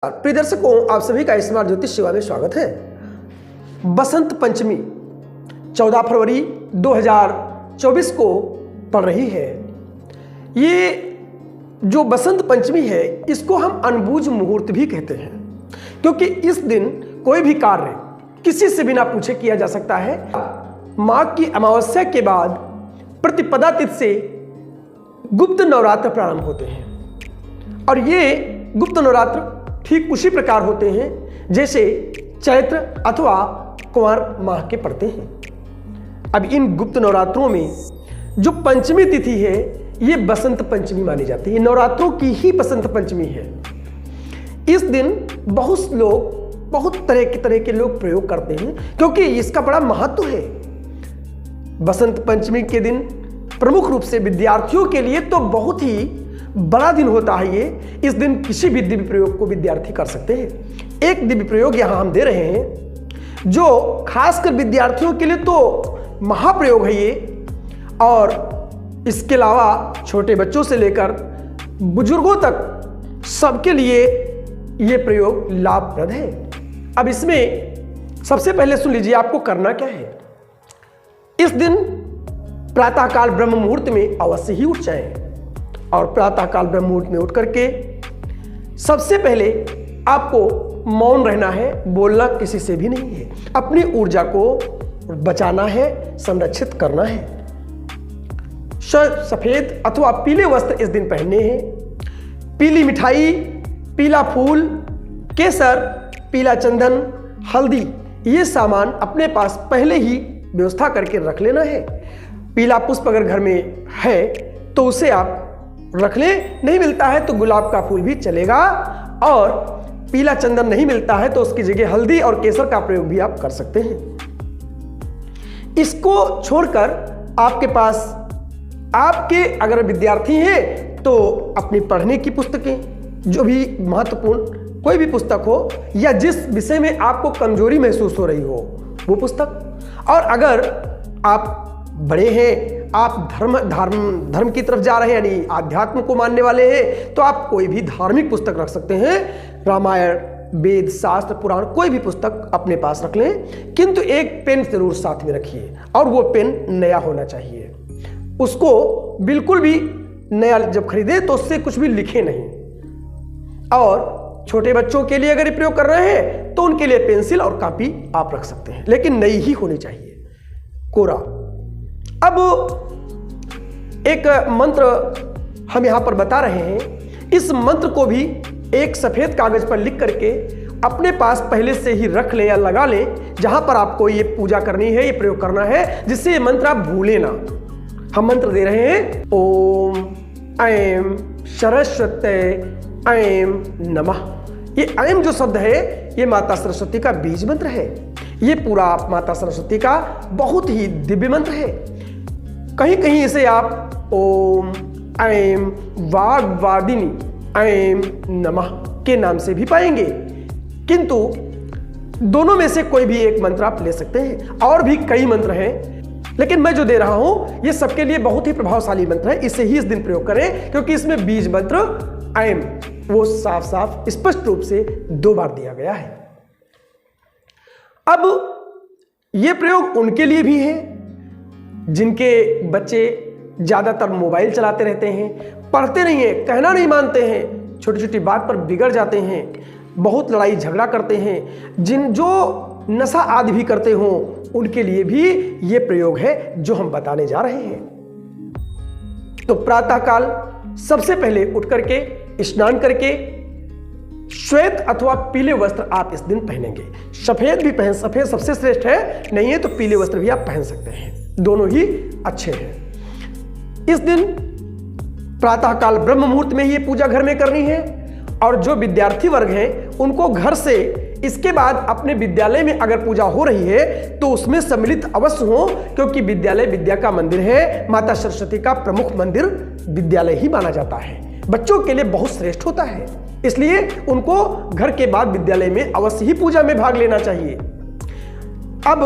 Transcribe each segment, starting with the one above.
प्रिय दर्शकों, आप सभी का स्मार्ट ज्योतिष सेवा में स्वागत है। बसंत पंचमी 14 फरवरी 2024 को पड़ रही है। ये जो बसंत पंचमी है इसको हम अनबूझ मुहूर्त भी कहते हैं, क्योंकि इस दिन कोई भी कार्य किसी से बिना पूछे किया जा सकता है। माघ की अमावस्या के बाद प्रतिपदा तिथि से गुप्त नवरात्र प्रारंभ होते हैं और ये गुप्त नवरात्र ठीक उसी प्रकार होते हैं जैसे चैत्र अथवा कुंवर माह के पड़ते हैं। अब इन गुप्त नवरात्रों में जो पंचमी तिथि है ये बसंत पंचमी मानी जाती है। नवरात्रों की ही बसंत पंचमी है। इस दिन बहुत लोग बहुत तरह के लोग प्रयोग करते हैं, क्योंकि इसका बड़ा महत्व है। बसंत पंचमी के दिन प्रमुख रूप से विद्यार्थियों के लिए तो बहुत ही बड़ा दिन होता है। ये इस दिन किसी भी दिव्य प्रयोग को विद्यार्थी कर सकते हैं। एक दिव्य प्रयोग यहां हम दे रहे हैं जो खासकर विद्यार्थियों के लिए तो महाप्रयोग है ये, और इसके अलावा छोटे बच्चों से लेकर बुजुर्गों तक सबके लिए ये प्रयोग लाभप्रद है। अब इसमें सबसे पहले सुन लीजिए आपको करना क्या है। इस दिन प्रातःकाल ब्रह्म मुहूर्त में अवश्य ही उठ जाएं और प्रातःकाल ब्रह्म मुहूर्त में उठ करके सबसे पहले आपको मौन रहना है, बोलना किसी से भी नहीं है। अपनी ऊर्जा को बचाना है, संरक्षित करना है। सफेद अथवा पीले वस्त्र इस दिन पहनने हैं। पीली मिठाई, पीला फूल, केसर, पीला चंदन, हल्दी, ये सामान अपने पास पहले ही व्यवस्था करके रख लेना है। पीला पुष्प अगर घर में है तो उसे आप रख ले, नहीं मिलता है तो गुलाब का फूल भी चलेगा, और पीला चंदन नहीं मिलता है तो उसकी जगह हल्दी और केसर का प्रयोग भी आप कर सकते हैं। इसको छोड़कर आपके पास आपके अगर विद्यार्थी हैं तो अपनी पढ़ने की पुस्तकें, जो भी महत्वपूर्ण कोई भी पुस्तक हो या जिस विषय में आपको कमजोरी महसूस हो रही हो वो पुस्तक, और अगर आप बड़े हैं, आप धर्म की तरफ जा रहे हैं यानी आध्यात्म को मानने वाले हैं, तो आप कोई भी धार्मिक पुस्तक रख सकते हैं। रामायण, वेद, शास्त्र, पुराण, कोई भी पुस्तक अपने पास रख लें, किंतु एक पेन जरूर साथ में रखिए और वो पेन नया होना चाहिए। उसको बिल्कुल भी नया जब खरीदे तो उससे कुछ भी लिखे नहीं। और छोटे बच्चों के लिए अगर ये प्रयोग कर रहे हैं तो उनके लिए पेंसिल और कॉपी आप रख सकते हैं, लेकिन नई ही होनी चाहिए, कोरा। अब एक मंत्र हम यहां पर बता रहे हैं। इस मंत्र को भी एक सफेद कागज पर लिख करके अपने पास पहले से ही रख ले या लगा ले, जहां पर आपको ये पूजा करनी है, ये प्रयोग करना है, जिससे ये मंत्र आप भूले ना। हम मंत्र दे रहे हैं, ओम ऐं सरस्वते ऐं नमः। ये ऐं जो शब्द है ये माता सरस्वती का बीज मंत्र है। ये पूरा माता सरस्वती का बहुत ही दिव्य मंत्र है। कहीं कहीं इसे आप ओम ऐं वाग्वादिनी ऐं नमः के नाम से भी पाएंगे, किंतु दोनों में से कोई भी एक मंत्र आप ले सकते हैं। और भी कई मंत्र हैं, लेकिन मैं जो दे रहा हूं ये सबके लिए बहुत ही प्रभावशाली मंत्र है। इसे ही इस दिन प्रयोग करें, क्योंकि इसमें बीज मंत्र ऐं वो साफ साफ स्पष्ट रूप से 2 बार दिया गया है। अब ये प्रयोग उनके लिए भी है जिनके बच्चे ज्यादातर मोबाइल चलाते रहते हैं, पढ़ते नहीं है, कहना नहीं मानते हैं, छोटी छोटी बात पर बिगड़ जाते हैं, बहुत लड़ाई झगड़ा करते हैं, जो नशा आदि भी करते हों, उनके लिए भी ये प्रयोग है जो हम बताने जा रहे हैं। तो प्रातःकाल सबसे पहले उठ करके स्नान करके श्वेत अथवा पीले वस्त्र आप इस दिन पहनेंगे। सफेद भी पहन, सफेद सबसे श्रेष्ठ है, नहीं है तो पीले वस्त्र भी आप पहन सकते हैं, दोनों ही अच्छे हैं। इस दिन प्रातःकाल ब्रह्म मुहूर्त में ये पूजा घर में करनी है, और जो विद्यार्थी वर्ग हैं उनको घर से इसके बाद अपने विद्यालय में अगर पूजा हो रही है तो उसमें सम्मिलित अवश्य हो, क्योंकि विद्यालय विद्या का मंदिर है। माता सरस्वती का प्रमुख मंदिर विद्यालय ही माना जाता है, बच्चों के लिए बहुत श्रेष्ठ होता है, इसलिए उनको घर के बाद विद्यालय में अवश्य ही पूजा में भाग लेना चाहिए। अब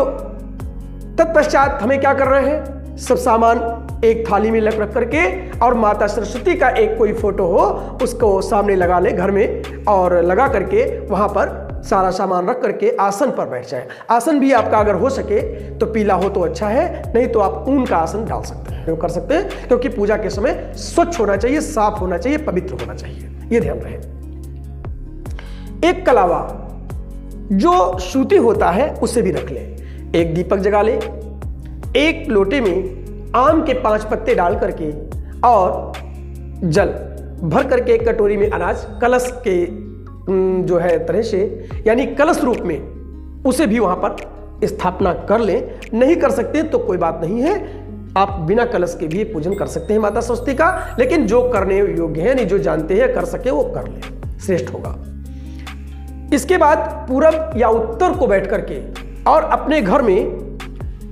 तत्पश्चात हमें क्या करना है, सब सामान एक थाली में रख करके और माता सरस्वती का एक कोई फोटो हो उसको सामने लगा ले घर में और लगा करके वहां पर सारा सामान रख करके आसन पर बैठ जाए। आसन भी आपका अगर हो सके तो पीला हो तो अच्छा है, नहीं तो आप ऊन का आसन डाल सकते हैं, कर सकते हैं, क्योंकि पूजा के समय स्वच्छ होना चाहिए, साफ होना चाहिए, पवित्र होना चाहिए, ये ध्यान रहे। एक कलावा जो सूती होता है उसे भी रख ले, एक दीपक जगा ले, एक लोटे में आम के 5 पत्ते डाल करके और जल भर करके एक कटोरी में अनाज कलश के जो है तरह से यानी कलश रूप में उसे भी वहां पर स्थापना कर ले। नहीं कर सकते तो कोई बात नहीं है, आप बिना कलश के भी पूजन कर सकते हैं माता सरस्वती का, लेकिन जो करने योग्य है नहीं जो जानते हैं कर सके वो कर ले, श्रेष्ठ होगा। इसके बाद पूरब या उत्तर को बैठ करके और अपने घर में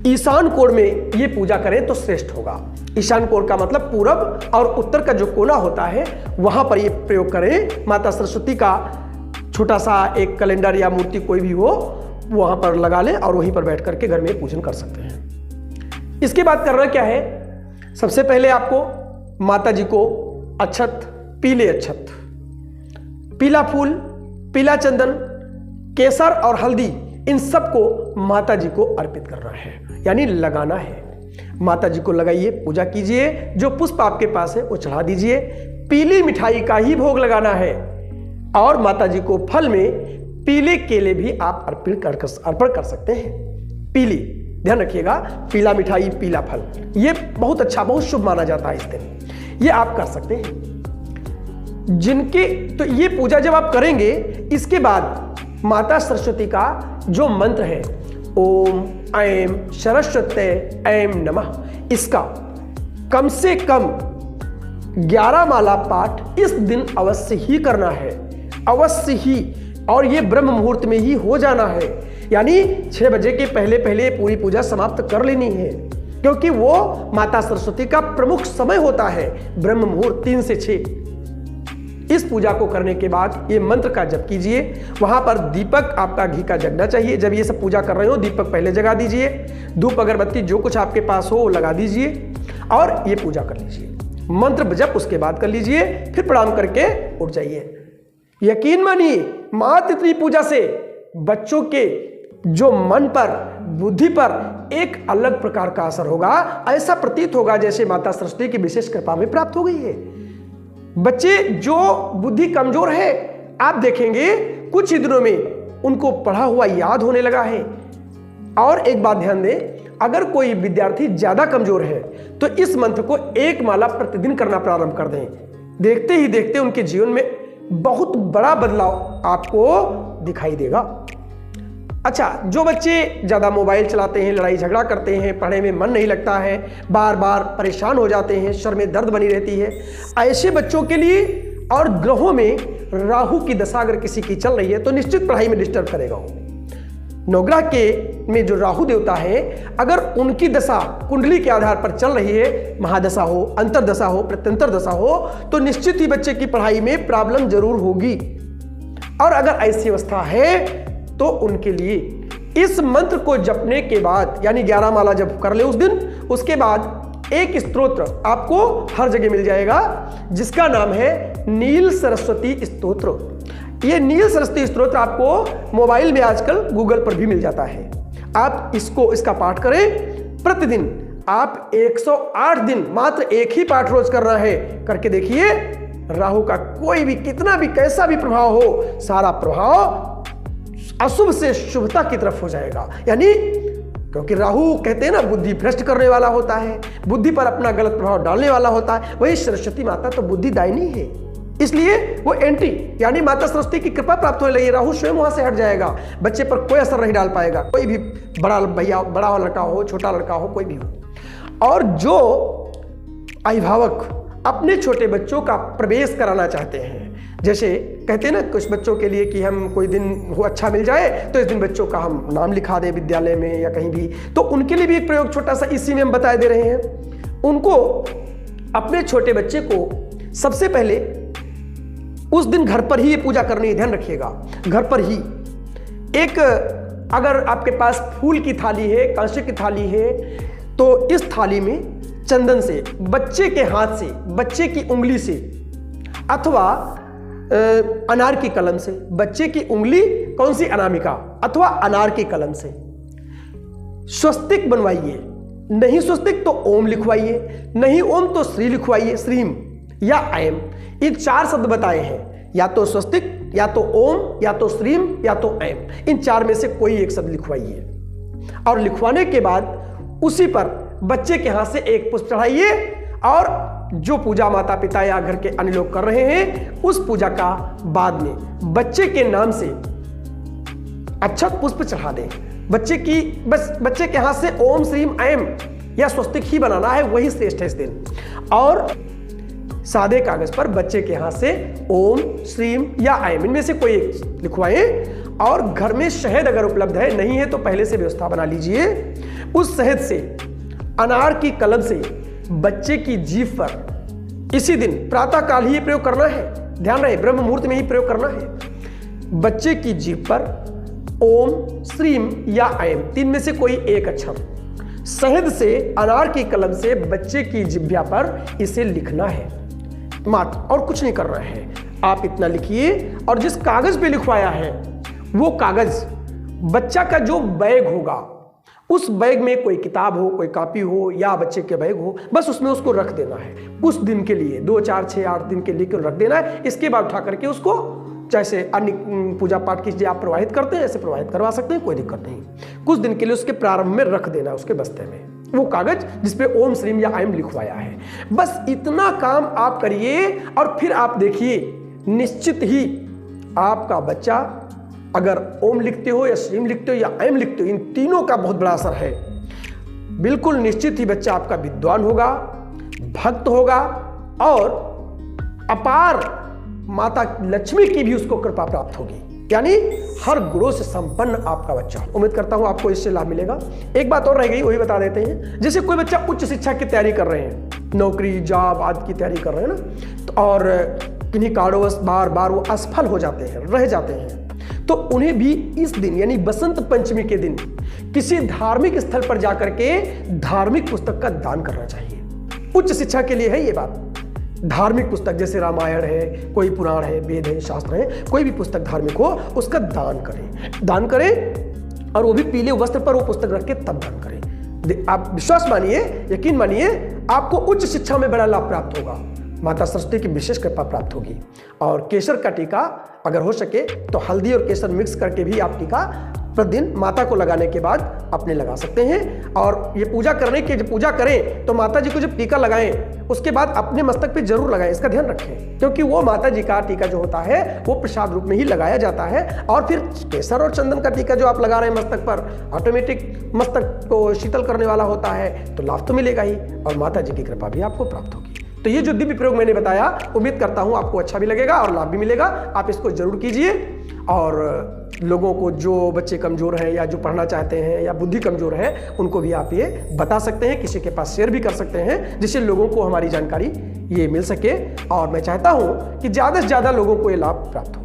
ईशान कोण में ये पूजा करें तो श्रेष्ठ होगा। ईशान कोण का मतलब पूरब और उत्तर का जो कोना होता है वहां पर ये प्रयोग करें। माता सरस्वती का छोटा सा एक कैलेंडर या मूर्ति कोई भी हो वहां पर लगा लें और वहीं पर बैठ करके घर में पूजन कर सकते हैं। इसके बाद करना क्या है, सबसे पहले आपको माता जी को अक्षत, पीले अक्षत, पीला फूल, पीला चंदन, केसर और हल्दी, इन सबको माता जी को अर्पित करना है, यानी लगाना है। माता जी को लगाइए, पूजा कीजिए, जो पुष्प आपके पास है वो चढ़ा दीजिए। पीली मिठाई का ही भोग लगाना है और माता जी को फल में पीले केले भी आप अर्पण कर सकते हैं। पीली, ध्यान रखिएगा, पीला मिठाई, पीला फल, ये बहुत अच्छा, बहुत शुभ माना जाता है इस दिन, ये आप कर सकते हैं। जिनके तो ये पूजा जब आप करेंगे, इसके बाद माता सरस्वती का जो मंत्र है ओम ऐं सरस्वते ऐं नमः, इसका कम से कम 11 माला पाठ इस दिन अवश्य ही करना है, अवश्य ही, और ये ब्रह्म मुहूर्त में ही हो जाना है, यानी 6 बजे के पहले पहले पूरी पूजा समाप्त कर लेनी है, क्योंकि वो माता सरस्वती का प्रमुख समय होता है ब्रह्म मुहूर्त 3 से 6। इस पूजा को करने के बाद ये मंत्र का जप कीजिए। वहां पर दीपक आपका घी का जगना चाहिए। जब ये सब पूजा कर रहे हो दीपक पहले जगा दीजिए, धूप अगरबत्ती जो कुछ आपके पास हो वो लगा दीजिए और ये पूजा कर लीजिए। मंत्र जप उसके बाद कर लीजिए, फिर प्रणाम करके उठ जाइए। यकीन मानिए, मात्र इतनी पूजा से बच्चों के जो मन पर, बुद्धि पर एक अलग प्रकार का असर होगा। ऐसा प्रतीत होगा जैसे माता सरस्वती की विशेष कृपा में प्राप्त हो गई है। बच्चे जो बुद्धि कमजोर है, आप देखेंगे कुछ ही दिनों में उनको पढ़ा हुआ याद होने लगा है। और एक बात ध्यान दें, अगर कोई विद्यार्थी ज्यादा कमजोर है तो इस मंत्र को 1 माला प्रतिदिन करना प्रारंभ कर दें। देखते ही देखते उनके जीवन में बहुत बड़ा बदलाव आपको दिखाई देगा। अच्छा, जो बच्चे ज्यादा मोबाइल चलाते हैं, लड़ाई झगड़ा करते हैं, पढ़ने में मन नहीं लगता है, बार बार परेशान हो जाते हैं, सर में दर्द बनी रहती है, ऐसे बच्चों के लिए, और ग्रहों में राहु की दशा अगर किसी की चल रही है तो निश्चित पढ़ाई में डिस्टर्ब करेगा वो। नवग्रह के में जो राहु देवता है, अगर उनकी दशा कुंडली के आधार पर चल रही है, महादशा हो, अंतरदशा हो, प्रत्यंतर दशा हो, तो निश्चित ही बच्चे की पढ़ाई में प्रॉब्लम जरूर होगी। और अगर ऐसी अवस्था है तो उनके लिए इस मंत्र को जपने के बाद, यानी 11 माला जप कर ले उस दिन, उसके बाद एक स्तोत्र आपको हर जगह मिल जाएगा जिसका नाम है नील सरस्वती स्तोत्र। ये नील सरस्वती स्तोत्र आपको मोबाइल में आजकल गूगल पर भी मिल जाता है। आप इसका पाठ करें प्रतिदिन। आप 108 दिन मात्र एक ही पाठ रोज करना है, करके देखिए। राहु का कोई भी कितना भी कैसा भी प्रभाव हो, सारा प्रभाव अशुभ से शुभता की तरफ हो जाएगा। यानी क्योंकि राहु कहते हैं ना, बुद्धि भ्रष्ट करने वाला होता है, बुद्धि पर अपना गलत प्रभाव डालने वाला होता है। वही सरस्वती माता तो बुद्धिदायिनी है, इसलिए वो एंटी, यानी माता सरस्वती की कृपा प्राप्त होने लगी, राहु स्वयं वहां से हट जाएगा, बच्चे पर कोई असर नहीं डाल पाएगा। कोई भी बड़ा भैया, बड़ा लड़का हो, छोटा लड़का हो, कोई भी हो। और जो अभिभावक अपने छोटे बच्चों का प्रवेश कराना चाहते हैं, जैसे कहते हैं ना कुछ बच्चों के लिए कि हम कोई दिन वो अच्छा मिल जाए तो इस दिन बच्चों का हम नाम लिखा दें विद्यालय में या कहीं भी, तो उनके लिए भी एक प्रयोग छोटा सा इसी में हम बता दे रहे हैं। उनको अपने छोटे बच्चे को सबसे पहले उस दिन घर पर ही ये पूजा करनी है, ध्यान रखिएगा। घर पर ही एक, अगर आपके पास फूल की थाली है, कांसे की थाली है, तो इस थाली में चंदन से, बच्चे के हाथ से, बच्चे की उंगली से, अथवा अनार की कलम से। बच्चे की उंगली कौन सी? अनामिका, अथवा अनार की कलम से स्वस्तिक बनवाइए। नहीं स्वस्तिक तो ओम लिखवाइए, नहीं ओम तो श्री लिखवाइए, श्रीम या ऐम। ये 4 शब्द बताए हैं, या तो स्वस्तिक, या तो ओम, या तो श्रीम, या तो ऐम। इन 4 में से कोई एक शब्द लिखवाइए और लिखवाने के बाद उसी पर बच्चे के हाथ से एक पुष्प चढ़ाइए और जो पूजा माता पिता या घर के अन्य लोग कर रहे हैं उस पूजा का बाद में बच्चे के नाम से अक्षत पुष्प चढ़ा दें। बच्चे के हाथ से ओम श्रीम ऐम या स्वस्तिक ही बनाना है, वही श्रेष्ठ है इस दिन। और सादे कागज पर बच्चे के हाथ से ओम श्रीम या ऐम इनमें से कोई एक लिखवाएं। और घर में शहद अगर उपलब्ध है, नहीं है तो पहले से व्यवस्था बना लीजिए। उस शहद से अनार की कलम से बच्चे की जीभ पर इसी दिन प्रातः काल ही प्रयोग करना है, ध्यान रहे ब्रह्म मुहूर्त में ही प्रयोग करना है। बच्चे की जीभ पर ओम श्रीम या ऐम 3 में से कोई एक अक्षर शहद से अनार की कलम से बच्चे की जिह्वा पर इसे लिखना है मात्र, और कुछ नहीं करना है। आप इतना लिखिए और जिस कागज पे लिखवाया है वो कागज बच्चा का जो बैग होगा उस बैग में कोई किताब हो, कोई कॉपी हो या बच्चे के बैग हो, बस उसमें उसको रख देना है कुछ दिन के लिए, 2 4 6 8 दिन के लिए रख देना है। इसके बाद उठा करके उसको जैसे अन्य पूजा पाठ की आप प्रवाहित करते हैं ऐसे प्रवाहित करवा सकते हैं, कोई दिक्कत नहीं। कुछ दिन के लिए उसके प्रारंभ में रख देना उसके बस्ते में वो कागज जिसपे ओम श्रीम या ऐम लिखवाया है। बस इतना काम आप करिए और फिर आप देखिए निश्चित ही आपका बच्चा, अगर ओम लिखते हो या श्रीम लिखते हो या ऐम लिखते हो, इन तीनों का बहुत बड़ा असर है। बिल्कुल निश्चित ही बच्चा आपका विद्वान होगा, भक्त होगा और अपार माता लक्ष्मी की भी उसको कृपा प्राप्त होगी, यानी हर गुणों से संपन्न आपका बच्चा। उम्मीद करता हूं आपको इससे लाभ मिलेगा। एक बात और रह गई, वही बता देते हैं। जैसे कोई बच्चा उच्च शिक्षा की तैयारी कर रहे हैं, नौकरी जॉब आदि की तैयारी कर रहे हैं ना, तो और किन्हीं कारणवश बार बार वो असफल हो जाते हैं, रह जाते हैं, तो उन्हें भी इस दिन यानी बसंत पंचमी के दिन किसी धार्मिक स्थल पर जाकर के धार्मिक पुस्तक का दान करना चाहिए। उच्च शिक्षा के लिए है ये बात। धार्मिक पुस्तक जैसे रामायण है, कोई पुराण है, वेद है, शास्त्र है, कोई भी पुस्तक धार्मिक हो उसका दान करें और वो भी पीले वस्त्र पर वो पुस्तक रख के तब दान करें। आप विश्वास मानिए, यकीन मानिए, आपको उच्च शिक्षा में बड़ा लाभ प्राप्त होगा, माता सरस्वती की विशेष कृपा प्राप्त होगी। और केसर का टीका अगर हो सके तो हल्दी और केसर मिक्स करके भी आप टीका प्रतिदिन माता को लगाने के बाद अपने लगा सकते हैं। और ये पूजा करने के जब पूजा करें तो माता जी को जब टीका लगाएं उसके बाद अपने मस्तक पे जरूर लगाएं, इसका ध्यान रखें, क्योंकि वो माता जी का टीका जो होता है वो प्रसाद रूप में ही लगाया जाता है। और फिर केसर और चंदन का टीका जो आप लगा रहे हैं मस्तक पर, ऑटोमेटिक मस्तक को शीतल करने वाला होता है, तो लाभ तो मिलेगा ही और माता जी की कृपा भी आपको प्राप्त होगी। तो ये जो दिव्य प्रयोग मैंने बताया, उम्मीद करता हूं आपको अच्छा भी लगेगा और लाभ भी मिलेगा। आप इसको जरूर कीजिए और लोगों को, जो बच्चे कमजोर हैं या जो पढ़ना चाहते हैं या बुद्धि कमजोर है, उनको भी आप ये बता सकते हैं, किसी के पास शेयर भी कर सकते हैं, जिससे लोगों को हमारी जानकारी ये मिल सके। और मैं चाहता हूं कि ज़्यादा से ज़्यादा लोगों को ये लाभ प्राप्त हो।